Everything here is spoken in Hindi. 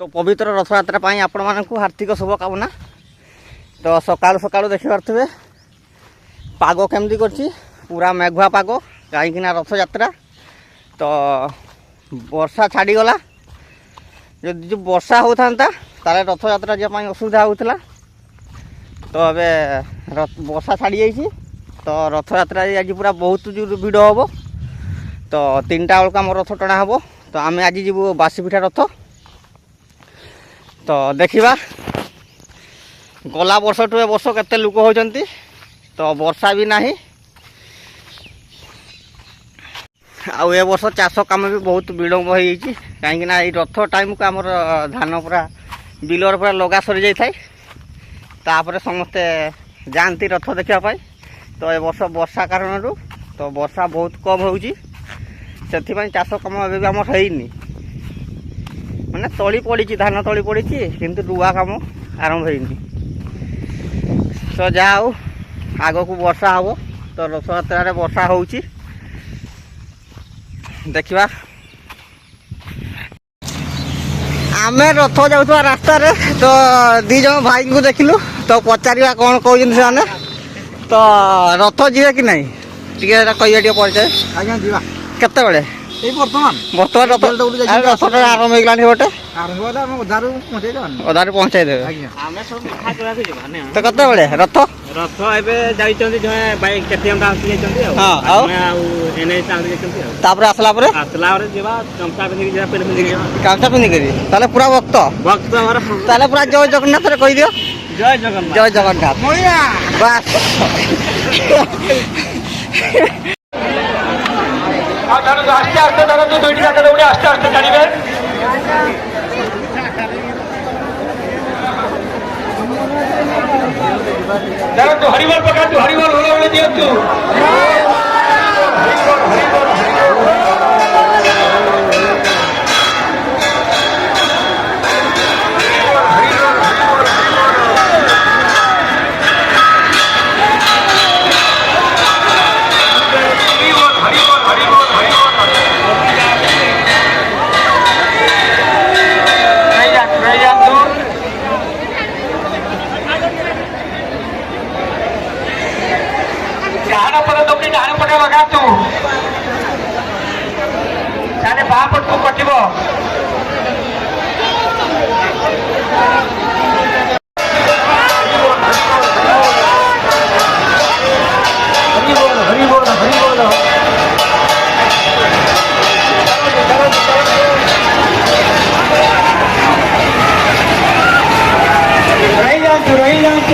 तो पवित्र रथयात्रा आपण मानक हार्दिक शुभकामना। तो सकाळु सकाळु देखि पारथिबे पाग केमती करछि, पूरा मेघुआ पाग कहीं रथयात्रा। तो वर्षा छाड़ी गला, जो वर्षा होता ताले रथयात्रा जाए असुविधा होता। तो अबे वर्षा छाड़ी जाइए, तो रथयात्रा आज पूरा बहुत जोर भिड़ हम। तो 3टा बेलू आम रथ टणा हम। तो आम आज जीवु बासीपिठा रथ। तो देखा गला वर्ष टू ए वर्ष केते लोक होचंती। तो वर्षा भी नहीं, आउ ए वर्ष चाष काम भी बहुत विलम्ब हो कहीं रथ टाइम को आमर धान पूरा बिलर पूरा लगा सरी जाए। तापर समस्ते जाती रथ देखापी। तो ए वर्ष वर्षा कारण तो वर्षा बहुत कम होची, से चाष कम भी आम होनी माने तली पड़ी, धान तली पड़ी किंतु रुआ काम आरंभ होनी। तो जाओ आग को वर्षा हम। तो रथयात्रा वर्षा होची देखा। आमे रथ जाऊा रास्ता रे। तो 2 जन भाई को देखिलु। तो पचारा कौन कहते से तो रथ जीवे कि नहीं टे कह परिचय आज्ञा जीवा केते बेले बर्तमान रथ आरंभ होगा अधार पहुँचाई देवे। तो केते बेले रथ रथ एबे जाइछन्ती जे बाइक केटीएम ता आसी जाइछन्ती। हां आउ एने चांद जाइछन्ती। तापर आसला परे जेबा चमचा पिंधि जेबा पेन पिंधि जेबा कांचा पिंधि करी ताले पूरा भक्त हमर ताले पूरा जय जगन्नाथ रे कहि दियो। जय जगन्नाथ जय जगन्नाथ बस। आस्ते आस्ते दादा तो 2टी जाके दौड़े आस्ते आस्ते जानिबे। दादा तो हरिबल पका तू हरिबल होला बोले दियो तू लगा तू सारे बाप तू कटिब। रही जातु